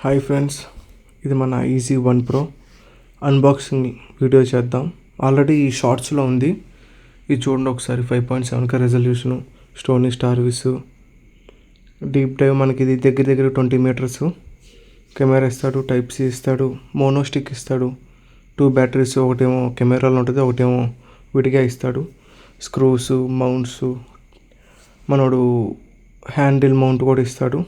Hi friends, ఇది మన easy one pro unboxing video చేద్దాం. ఆల్రెడీ ఈ షార్ట్స్లో ఉంది, ఇది చూడండి ఒకసారి. 5.7K resolution, Sony Starvis, deep dive. మనకి ఇది దగ్గర దగ్గర 20 మీటర్స్ కెమెరా ఇస్తాడు, టైప్ సి ఇస్తాడు, మోనో స్టిక్ ఇస్తాడు, 2 బ్యాటరీస్, ఒకటేమో కెమెరాలో ఉంటుంది, ఒకటేమో విడిగా ఇస్తాడు. స్క్రూస్, మౌంట్స్, మనోడు హ్యాండిల్ మౌంట్ కూడా ఇస్తాడు.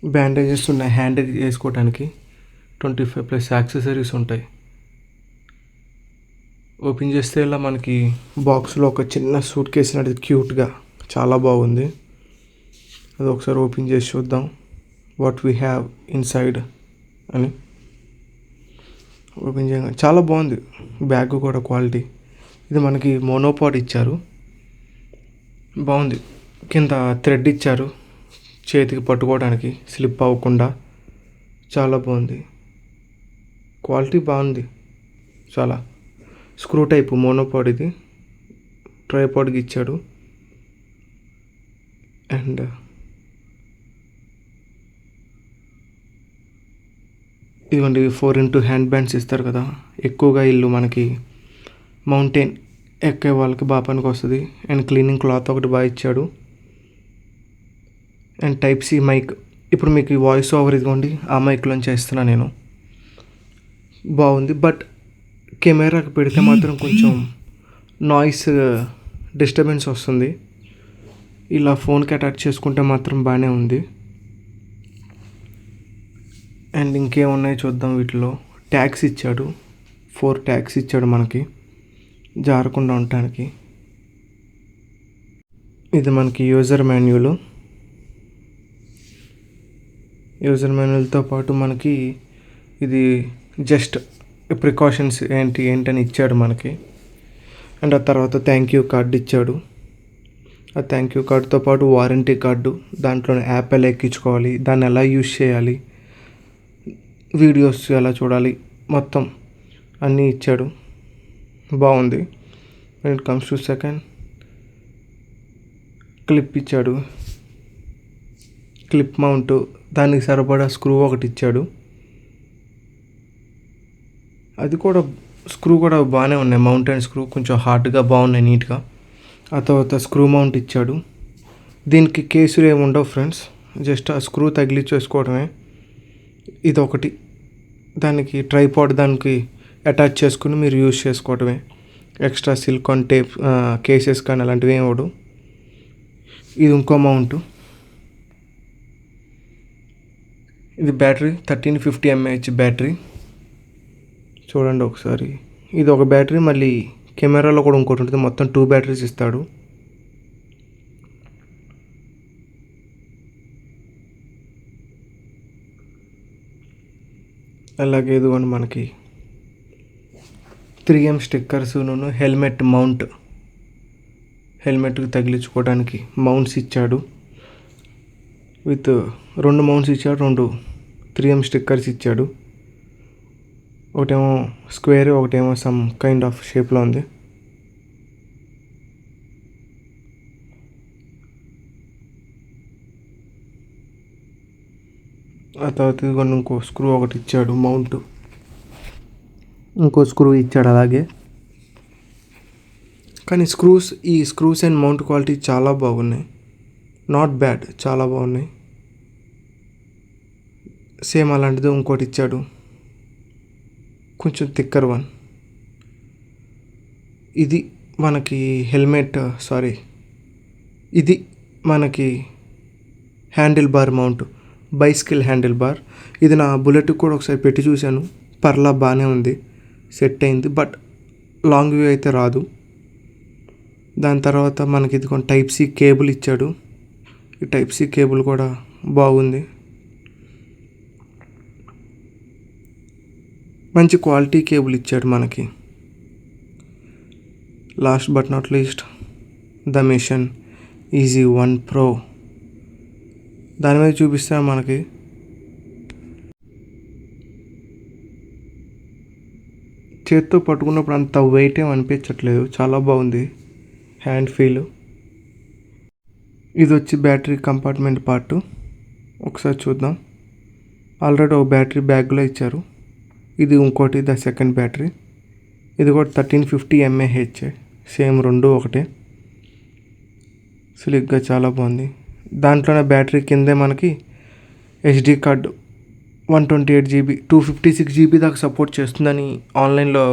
బ్యాండేజెస్ ఉన్నాయి హ్యాండిల్ వేసుకోవడానికి. 25+ యాక్సెసరీస్ ఉంటాయి. ఓపెన్ చేస్తే ఇలా మనకి బాక్స్లో ఒక చిన్న సూట్ కేసు అనేది క్యూట్గా చాలా బాగుంది. అది ఒకసారి ఓపెన్ చేసి చూద్దాం, వాట్ వీ హ్యావ్ ఇన్సైడ్ అని. ఓపెన్ చేయగా చాలా బాగుంది, బ్యాగ్ కూడా క్వాలిటీ. ఇది మనకి మోనోపాడ్ ఇచ్చారు, బాగుంది. కింద థ్రెడ్ ఇచ్చారు చేతికి పట్టుకోవడానికి, స్లిప్ అవ్వకుండా. చాలా బాగుంది, క్వాలిటీ బాగుంది చాలా. స్క్రూ టైపు మోనోపాడ్, ఇది ట్రైపాడ్కి ఇచ్చాడు. అండ్ ఇదిగోండి 4x హ్యాండ్ బ్యాండ్స్ ఇస్తారు కదా, ఎక్కువగా ఇల్లు మనకి మౌంటైన్ ఎక్కే వాళ్ళకి బాగా పనికి వస్తుంది. అండ్ క్లీనింగ్ క్లాత్ ఒకటి బాగా ఇచ్చాడు. And type C mic. ఇప్పుడు మీకు వాయిస్ ఓవర్ ఇదిగోండి ఆ మైక్లో చేస్తున్నా నేను. బాగుంది, బట్ కెమెరాకి పెడితే మాత్రం కొంచెం నాయిస్ డిస్టర్బెన్స్ వస్తుంది. ఇలా ఫోన్కి అటాచ్ చేసుకుంటే మాత్రం బాగానే ఉంది. అండ్ ఇంకేమున్నాయి చూద్దాం. వీటిలో ట్యాగ్స్ ఇచ్చాడు, 4 ట్యాగ్స్ ఇచ్చాడు మనకి జారకుండా ఉండటానికి. ఇది మనకి యూజర్ మాన్యువల్తో పాటు మనకి ఇది జస్ట్ ప్రికాషన్స్ ఏంటని ఇచ్చాడు మనకి. అండ్ ఆ తర్వాత థ్యాంక్ యూ కార్డు ఇచ్చాడు. ఆ థ్యాంక్ యూ కార్డుతో పాటు వారంటీ కార్డు, దాంట్లో యాప్ ఎలా ఎక్కించుకోవాలి, దాన్ని ఎలా యూజ్ చేయాలి, వీడియోస్ ఎలా చూడాలి, మొత్తం అన్నీ ఇచ్చాడు. బాగుంది. when it comes to second clip ఇచ్చాడు, క్లిప్ మౌంట్, దానికి సరిపడా స్క్రూ ఒకటి ఇచ్చాడు. అది కూడా స్క్రూ కూడా బాగానే ఉన్నాయి, మౌంటైన్ స్క్రూ కొంచెం హార్డ్గా బాగున్నాయి, నీట్గా. ఆ తర్వాత స్క్రూ మౌంట్ ఇచ్చాడు. దీనికి కేసులు ఏమి ఉండవు ఫ్రెండ్స్, జస్ట్ ఆ స్క్రూ తగిలించేసుకోవడమే. ఇది ఒకటి, దానికి ట్రైపాడ్ దానికి అటాచ్ చేసుకుని మీరు యూజ్ చేసుకోవడమే. ఎక్స్ట్రా సిలికాన్ టేప్ కేసెస్ కానీ అలాంటివి ఏమి ఇవ్వడు. ఇది ఇంకో మౌంట్. ఇది బ్యాటరీ 1350 mAh బ్యాటరీ, చూడండి ఒకసారి. ఇది ఒక బ్యాటరీ, మళ్ళీ కెమెరాలో కూడా ఇంకోటి ఉంటుంది. మొత్తం 2 బ్యాటరీస్ ఇస్తాడు. అలాగే ఇదిగోండి మనకి 3M స్టిక్కర్స్, హెల్మెట్ మౌంట్, హెల్మెట్కి తగిలించుకోవడానికి మౌంట్స్ ఇచ్చాడు. విత్ 2 మౌంట్స్ ఇచ్చాడు, 2 3M స్టిక్కర్స్ ఇచ్చాడు. ఒకటేమో స్క్వేర్, ఒకటేమో సమ్ కైండ్ ఆఫ్ షేప్లో ఉంది. ఆ తర్వాత ఇదిగోండి ఇంకో స్క్రూ ఒకటి ఇచ్చాడు, మౌంట్, ఇంకో స్క్రూ ఇచ్చాడు అలాగే. కానీ ఈ స్క్రూస్ అండ్ మౌంట్ క్వాలిటీ చాలా బాగున్నాయి, నాట్ బ్యాడ్, చాలా బాగున్నాయి. సేమ్ అలాంటిది ఇంకోటి ఇచ్చాడు, కొంచెం థిక్కర్ వన్. ఇది మనకి ఇది మనకి handle bar mount, bicycle handle bar. ఇది నా బుల్లెట్కి కూడా ఒకసారి పెట్టి చూశాను, పర్లా బాగానే ఉంది, సెట్ అయింది. బట్ లాంగ్ వ్యూ అయితే రాదు. దాని తర్వాత మనకి ఇది కొన్ని టైప్ సి కేబుల్ ఇచ్చాడు. ఈ టైప్ సి కేబుల్ కూడా బాగుంది, మంచి క్వాలిటీ కేబుల్ ఇచ్చాడు మనకి. Last but not least, the mission easy one pro. దాని మీద చూపిస్తే మనకి చేత్తో పట్టుకున్నప్పుడు అంత వెయిట్ ఏం అనిపించట్లేదు, చాలా బాగుంది హ్యాండ్ ఫీల్. ఇది వచ్చి బ్యాటరీ కంపార్ట్మెంట్ పార్ట్, ఒకసారి చూద్దాం. ఆల్రెడీ ఒక బ్యాటరీ బ్యాగ్లో ఇచ్చారు. ఇది ఇంకోటి ద సెకండ్ బ్యాటరీ. ఇది కూడా 1350 mAh, సేమ్ రెండు ఒకటే. స్లిక్గా చాలా బాగుంది. దాంట్లోనే బ్యాటరీ కిందే మనకి SD కార్డు 128 GB 256 GB దాకా సపోర్ట్ చేస్తుందని ఆన్లైన్లో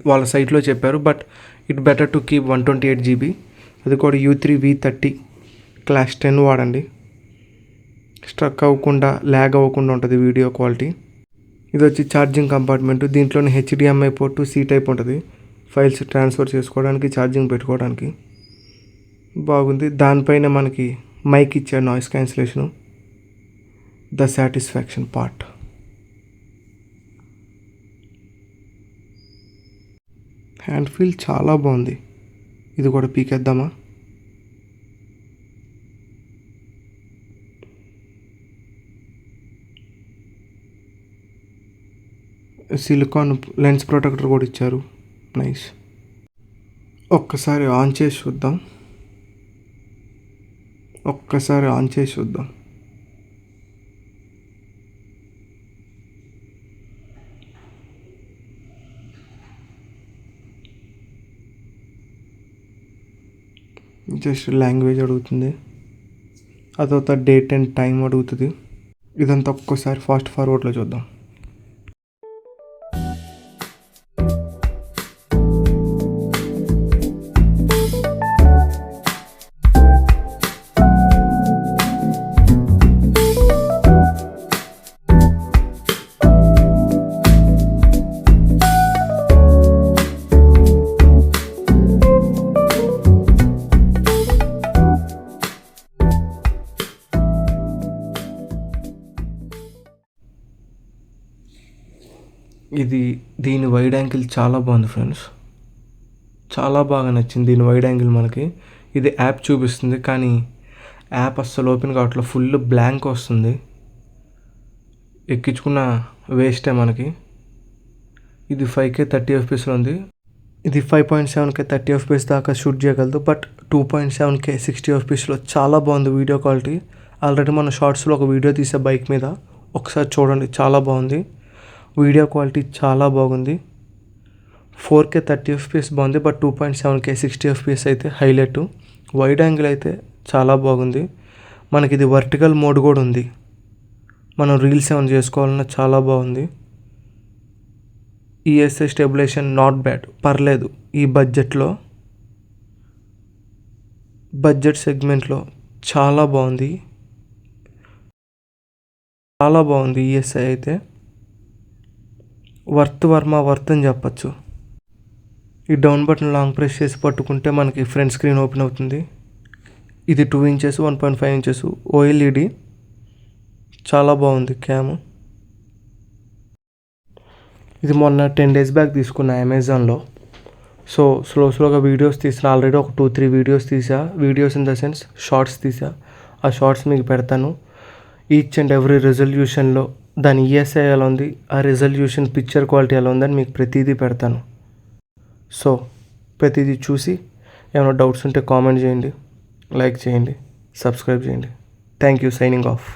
వాళ్ళ సైట్లో చెప్పారు. But it better to keep 128 GB. అది కూడా U3 V30 క్లాస్ 10 వాడండి. స్ట్రక్ అవ్వకుండా ల్యాగ్ అవ్వకుండా ఉంటుంది వీడియో క్వాలిటీ. ఇది వచ్చి ఛార్జింగ్ కంపార్ట్మెంట్. దీంట్లోనే HDMI పోర్టు, C టైప్ ఉంటుంది. ఫైల్స్ ట్రాన్స్ఫర్ చేసుకోవడానికి, ఛార్జింగ్ పెట్టుకోవడానికి బాగుంది. దానిపైన మనకి మైక్ ఇచ్చాడు, noise cancellation. The satisfaction part. Hand feel చాలా బాగుంది. ఇది కూడా పీకేద్దామా? సిలికాన్ లెన్స్ ప్రొటెక్టర్ కూడా ఇచ్చారు. నైస్. ఒక్కసారి ఆన్ చేసి చూద్దాం. జస్ట్ లాంగ్వేజ్ అడుగుతుంది, ఆ తర్వాత డేట్ అండ్ టైం అడుగుతుంది. ఇదంతా ఒక్కసారి ఫాస్ట్ ఫార్వర్డ్లో చూద్దాం. దీని వైడ్ యాంగిల్ చాలా బాగుంది ఫ్రెండ్స్, చాలా బాగా నచ్చింది దీని వైడ్ యాంగిల్. మనకి ఇది యాప్ చూపిస్తుంది కానీ యాప్ అస్సలు ఓపెన్ కావట్లేదు, ఫుల్ బ్లాంక్ వస్తుంది. ఎక్కించుకున్న వేస్టే మనకి. ఇది 5K 30 FPS ఉంది. ఇది 5.7K 30 FPS దాకా షూట్ చేయగలదు. బట్ 2.7K 60 FPS చాలా బాగుంది వీడియో క్వాలిటీ. ఆల్రెడీ మన షార్ట్స్లో ఒక వీడియో తీసే బైక్ మీద, ఒకసారి చూడండి, చాలా బాగుంది. వీడియో క్వాలిటీ చాలా బాగుంది. 4K 30 FPS బాగుంది. బట్ 2.7K 60 FPS అయితే హైలైట్. వైడ్ యాంగిల్ అయితే చాలా బాగుంది. మనకి ఇది వర్టికల్ మోడ్ కూడా ఉంది. మనం రీల్స్ ఏమైనా చేసుకోవాలన్నా చాలా బాగుంది. ESA స్టెబిలైజేషన్ నాట్ బ్యాడ్, పర్లేదు. ఈ బడ్జెట్ సెగ్మెంట్లో చాలా బాగుంది. ESA అయితే వర్త్ అని చెప్పచ్చు. ఈ డౌన్ బటన్ లాంగ్ ప్రెస్ చేసి పట్టుకుంటే మనకి ఫ్రంట్ స్క్రీన్ ఓపెన్ అవుతుంది. ఇది 2 inches 1.5 inches OLED. చాలా బాగుంది క్యామ్. ఇది మొన్న 10 days బ్యాక్ తీసుకున్న అమెజాన్లో. సో స్లోగా వీడియోస్ తీసిన, ఆల్రెడీ ఒక 2-3 వీడియోస్ తీసా. Videos in the sense shorts తీసా. ఆ షార్ట్స్ మీకు పెడతాను. ఈచ్ అండ్ ఎవ్రీ రెజల్యూషన్లో దాని ESA ఎలా ఉంది, ఆ రెజల్యూషన్ పిక్చర్ క్వాలిటీ ఎలా ఉందని మీకు ప్రతిదీ పెడతాను. సో ప్రతిదీ చూసి ఏమైనా డౌట్స్ ఉంటే కామెంట్ చేయండి, లైక్ చేయండి, సబ్స్క్రైబ్ చేయండి. Thank you. Signing off.